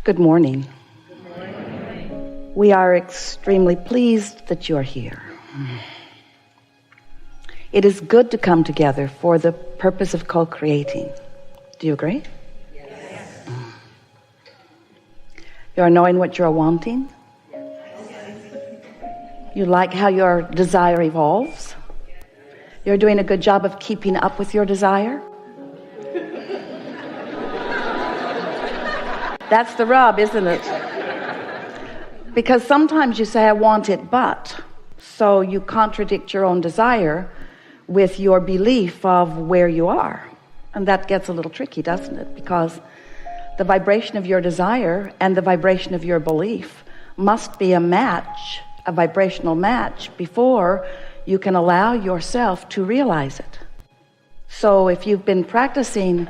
Good morning. We are extremely pleased that you're here. It is good to come together for the purpose of co-creating. Do you agree? Yes. You're knowing what you're wanting? You like how your desire evolves? You're doing a good job of keeping up with your desire? That's the rub, isn't it? Because sometimes you say, I want it, but. So you contradict your own desire with your belief of where you are. And that gets a little tricky, doesn't it? Because the vibration of your desire and the vibration of your belief must be a match, a vibrational match, before you can allow yourself to realize it. So if you've been practicing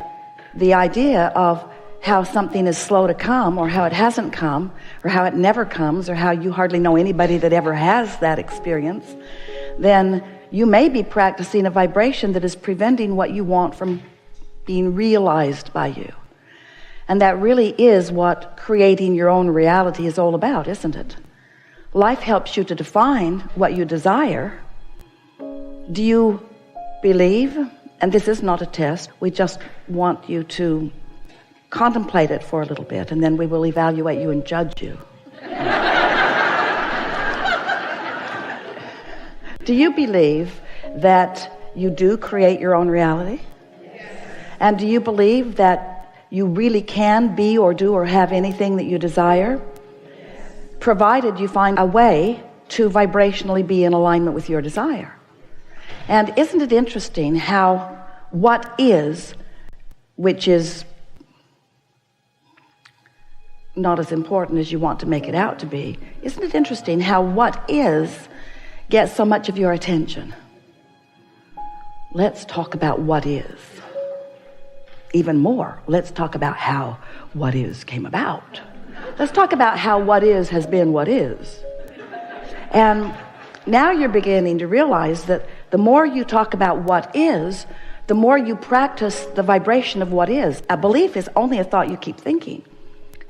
the idea of how something is slow to come, or how it hasn't come, or how it never comes, or how you hardly know anybody that ever has that experience, then you may be practicing a vibration that is preventing what you want from being realized by you. And that really is what creating your own reality is all about, isn't it? Life helps you to define what you desire. Do you believe? And this is not a test. We just want you to contemplate it for a little bit, and then we will evaluate you and judge you. Do you believe that you do create your own reality? Yes. And do you believe that you really can be or do or have anything that you desire? Yes. Provided you find a way to vibrationally be in alignment with your desire. And isn't it interesting how what is, which is not as important as you want to make it out to be, isn't it interesting how what is gets so much of your attention? Let's talk about what is. Even more, let's talk about how what is came about. Let's talk about how what is has been what is. And now you're beginning to realize that the more you talk about what is, the more you practice the vibration of what is. A belief is only a thought you keep thinking.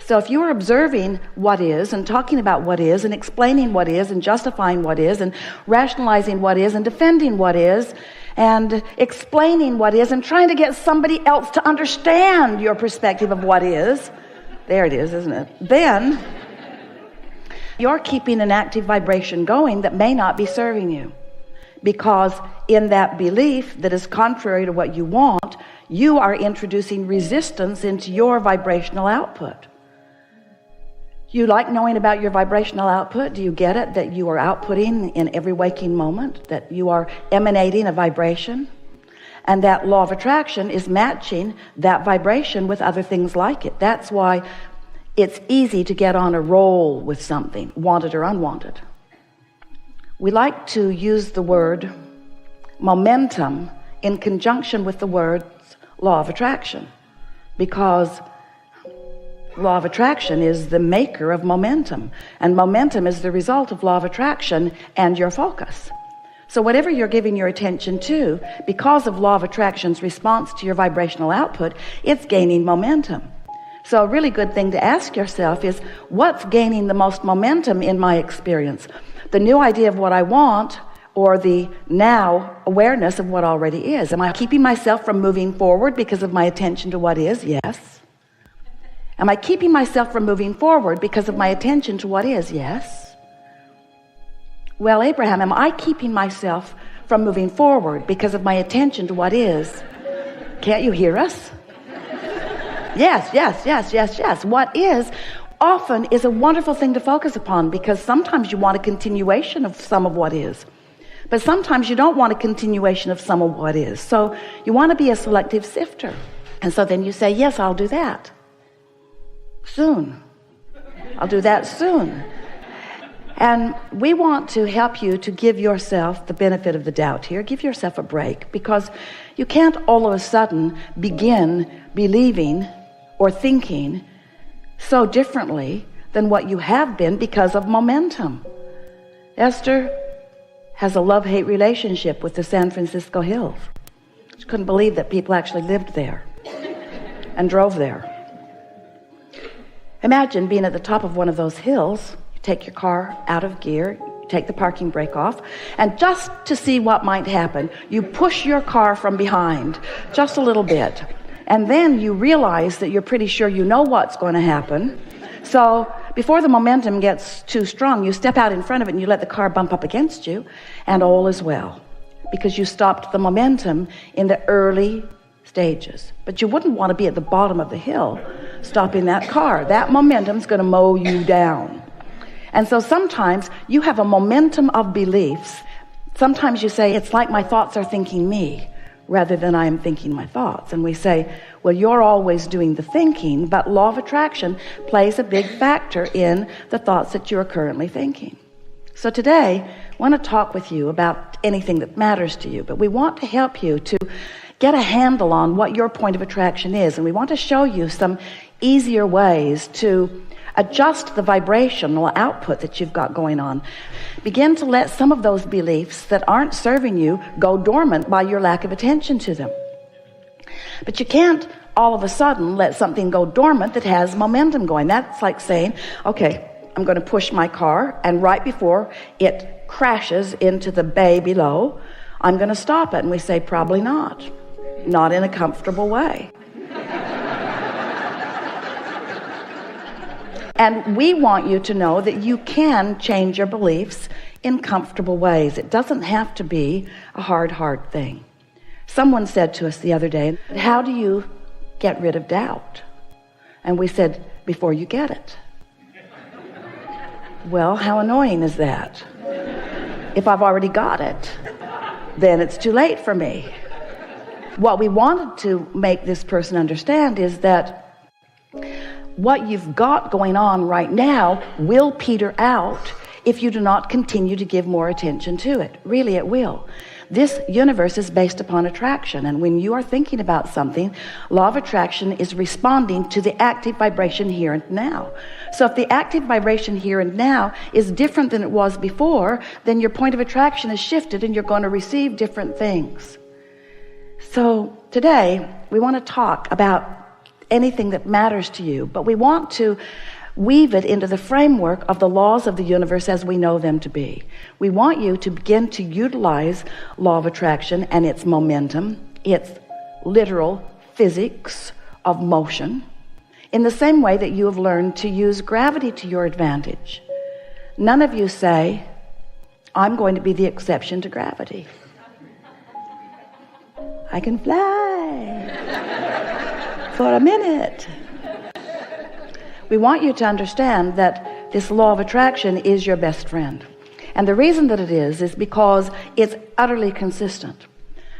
So if you are observing what is and talking about what is and explaining what is and justifying what is and rationalizing what is and defending what is and explaining what is and trying to get somebody else to understand your perspective of what is, there it is, isn't it? Then you're keeping an active vibration going that may not be serving you, because in that belief that is contrary to what you want, you are introducing resistance into your vibrational output. You like knowing about your vibrational output? Do you get it? That you are outputting in every waking moment, that you are emanating a vibration, and that law of attraction is matching that vibration with other things like it. That's why it's easy to get on a roll with something, wanted or unwanted. We like to use the word momentum in conjunction with the words law of attraction, because law of attraction is the maker of momentum, and momentum is the result of law of attraction and your focus. So whatever you're giving your attention to, because of law of attraction's response to your vibrational output, it's gaining momentum. So a really good thing to ask yourself is, what's gaining the most momentum in my experience? The new idea of what I want, or the now awareness of what already is? Am I keeping myself from moving forward because of my attention to what is? Yes. Am I keeping myself from moving forward because of my attention to what is? Yes. Well, Abraham, am I keeping myself from moving forward because of my attention to what is? Can't you hear us? Yes, yes, yes, yes, yes. What is often is a wonderful thing to focus upon, because sometimes you want a continuation of some of what is, but sometimes you don't want a continuation of some of what is. So you want to be a selective sifter. And so then you say, yes, I'll do that. Soon. I'll do that soon. And we want to help you to give yourself the benefit of the doubt here. Give yourself a break, because you can't all of a sudden begin believing or thinking so differently than what you have been because of momentum. Esther has a love-hate relationship with the San Francisco Hills. She couldn't believe that people actually lived there and drove there. Imagine being at the top of one of those hills. You take your car out of gear, you take the parking brake off, and just to see what might happen, you push your car from behind just a little bit. And then you realize that you're pretty sure you know what's going to happen. So before the momentum gets too strong, you step out in front of it and you let the car bump up against you, and all is well, because you stopped the momentum in the early stages. But you wouldn't want to be at the bottom of the hill stopping that car. That momentum's going to mow you down. And so sometimes you have a momentum of beliefs. Sometimes you say, it's like my thoughts are thinking me rather than I am thinking my thoughts. And we say, well, you're always doing the thinking, but law of attraction plays a big factor in the thoughts that you're currently thinking. So today, I want to talk with you about anything that matters to you, but we want to help you to get a handle on what your point of attraction is, and we want to show you some easier ways to adjust the vibrational output that you've got going on. Begin to let some of those beliefs that aren't serving you go dormant by your lack of attention to them. But you can't all of a sudden let something go dormant that has momentum going. That's like saying, okay, I'm going to push my car, and right before it crashes into the bay below, I'm going to stop it. And we say, probably not in a comfortable way. And we want you to know that you can change your beliefs in comfortable ways. It doesn't have to be a hard thing. Someone said to us the other day, how do you get rid of doubt? And we said, before you get it. Well, how annoying is that? If I've already got it, then it's too late for me. What we wanted to make this person understand is that what you've got going on right now will peter out if you do not continue to give more attention to it. Really, it will. This universe is based upon attraction, and when you are thinking about something, law of attraction is responding to the active vibration here and now. So if the active vibration here and now is different than it was before, then your point of attraction is shifted and you're going to receive different things. So today we want to talk about anything that matters to you, but we want to weave it into the framework of the laws of the universe as we know them to be. We want you to begin to utilize law of attraction and its momentum, its literal physics of motion, in the same way that you have learned to use gravity to your advantage. None of you say, I'm going to be the exception to gravity. I can fly for a minute. We want you to understand that this law of attraction is your best friend. And the reason that it is because it's utterly consistent.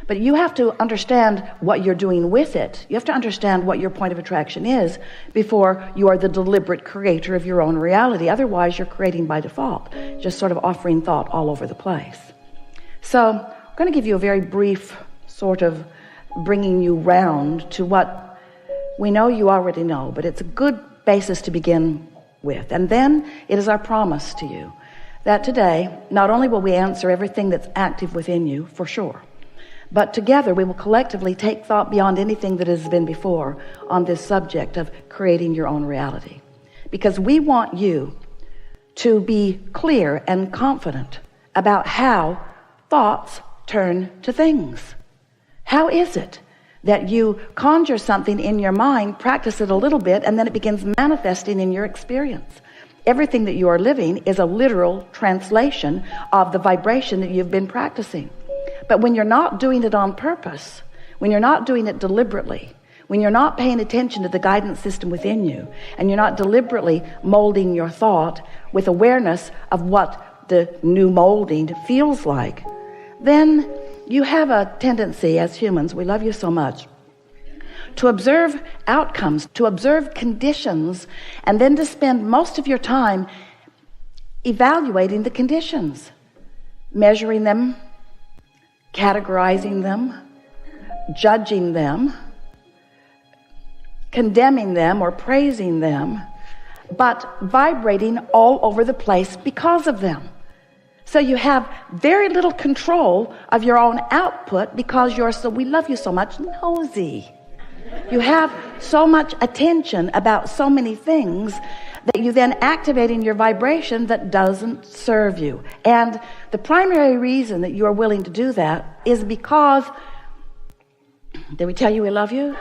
But you have to understand what you're doing with it. You have to understand what your point of attraction is before you are the deliberate creator of your own reality. Otherwise, you're creating by default, just sort of offering thought all over the place. So I'm going to give you a very brief sort of bringing you round to what we know you already know, but it's a good basis to begin with. And then it is our promise to you that today, not only will we answer everything that's active within you, for sure, but together we will collectively take thought beyond anything that has been before on this subject of creating your own reality. Because we want you to be clear and confident about how thoughts turn to things. How is it that you conjure something in your mind, practice it a little bit, and then it begins manifesting in your experience? Everything that you are living is a literal translation of the vibration that you've been practicing. But when you're not doing it on purpose, when you're not doing it deliberately, when you're not paying attention to the guidance system within you, and you're not deliberately molding your thought with awareness of what the new molding feels like, then you have a tendency as humans, we love you so much, to observe outcomes, to observe conditions, and then to spend most of your time evaluating the conditions, measuring them, categorizing them, judging them, condemning them or praising them, but vibrating all over the place because of them. So you have very little control of your own output because you're so, we love you so much, nosy. You have so much attention about so many things that you then activate in your vibration that doesn't serve you. And the primary reason that you are willing to do that is because, did we tell you we love you?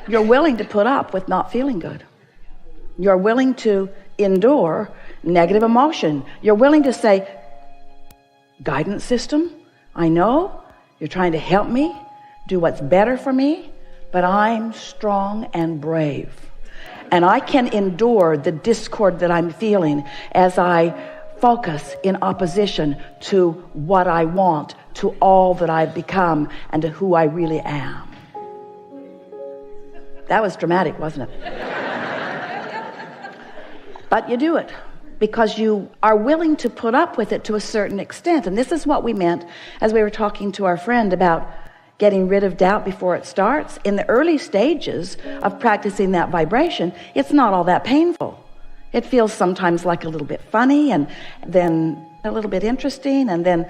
You're willing to put up with not feeling good. You're willing to endure negative emotion. You're willing to say, guidance system, I know you're trying to help me do what's better for me, but I'm strong and brave. And I can endure the discord that I'm feeling as I focus in opposition to what I want, to all that I've become, and to who I really am. That was dramatic, wasn't it? But you do it because you are willing to put up with it to a certain extent. And this is what we meant as we were talking to our friend about getting rid of doubt before it starts. In the early stages of practicing that vibration, it's not all that painful. It feels sometimes like a little bit funny, and then a little bit interesting, and then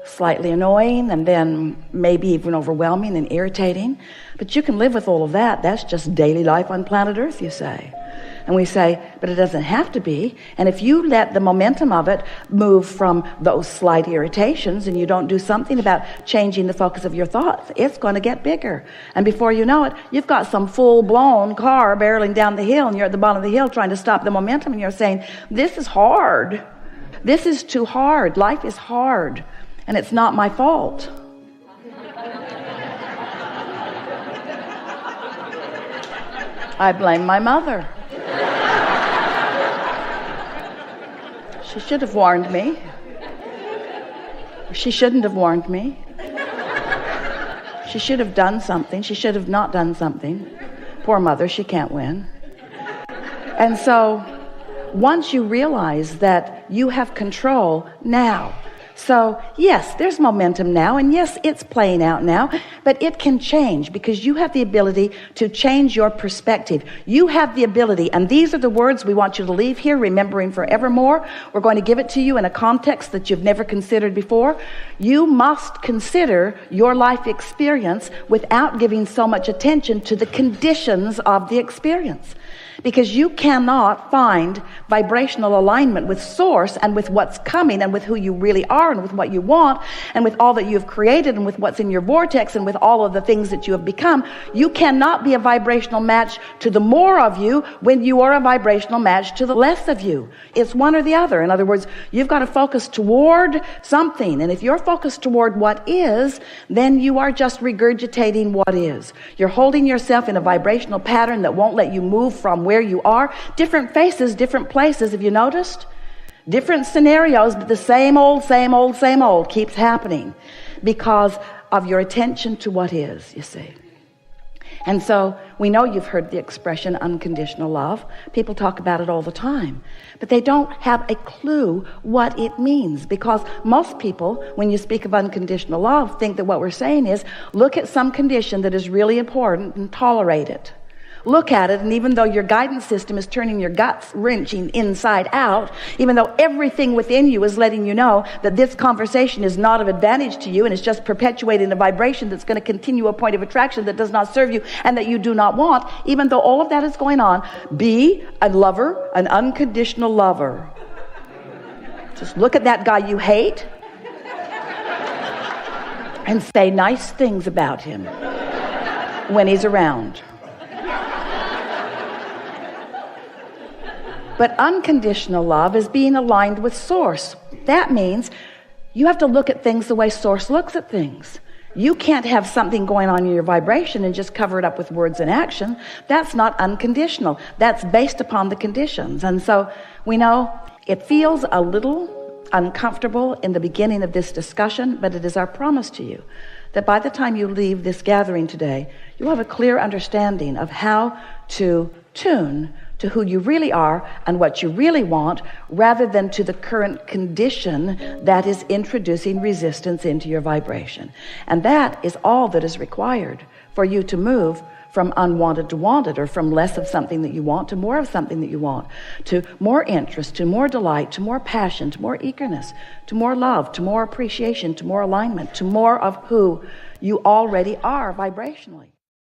slightly annoying, and then maybe even overwhelming and irritating. But you can live with all of that. That's just daily life on planet Earth, you say. And we say, but it doesn't have to be. And if you let the momentum of it move from those slight irritations and you don't do something about changing the focus of your thoughts, it's going to get bigger. And before you know it, you've got some full-blown car barreling down the hill, and you're at the bottom of the hill trying to stop the momentum, and you're saying, this is hard. This is too hard. Life is hard, and it's not my fault. I blame my mother. She should have warned me. She shouldn't have warned me. She should have done something. She should have not done something. Poor mother, she can't win. And so once you realize that you have control now, so yes, there's momentum now, and yes, it's playing out now, but it can change because you have the ability to change your perspective. You have the ability, and these are the words we want you to leave here remembering forevermore. We're going to give it to you in a context that you've never considered before. You must consider your life experience without giving so much attention to the conditions of the experience. Because you cannot find vibrational alignment with source and with what's coming and with who you really are and with what you want and with all that you've created and with what's in your vortex and with all of the things that you have become. You cannot be a vibrational match to the more of you when you are a vibrational match to the less of you. It's one or the other. In other words, you've got to focus toward something. And if you're focused toward what is, then you are just regurgitating what is. You're holding yourself in a vibrational pattern that won't let you move from where you are. Different faces, different places. Have you noticed? Different scenarios, but the same old keeps happening because of your attention to what is, you see. And so we know you've heard the expression unconditional love. People talk about it all the time, but they don't have a clue what it means, because most people, when you speak of unconditional love, think that what we're saying is look at some condition that is really important and tolerate it. Look at it, and even though your guidance system is turning your guts wrenching inside out, even though everything within you is letting you know that this conversation is not of advantage to you and it's just perpetuating a vibration that's going to continue a point of attraction that does not serve you and that you do not want, even though all of that is going on, be a lover, an unconditional lover. Just look at that guy you hate and say nice things about him when he's around. But unconditional love is being aligned with source. That means you have to look at things the way source looks at things. You can't have something going on in your vibration and just cover it up with words and action. That's not unconditional. That's based upon the conditions. And so we know it feels a little uncomfortable in the beginning of this discussion, but it is our promise to you that by the time you leave this gathering today, you'll have a clear understanding of how to tune to who you really are and what you really want, rather than to the current condition that is introducing resistance into your vibration. And that is all that is required for you to move from unwanted to wanted, or from less of something that you want to more of something that you want, to more interest, to more delight, to more passion, to more eagerness, to more love, to more appreciation, to more alignment, to more of who you already are vibrationally.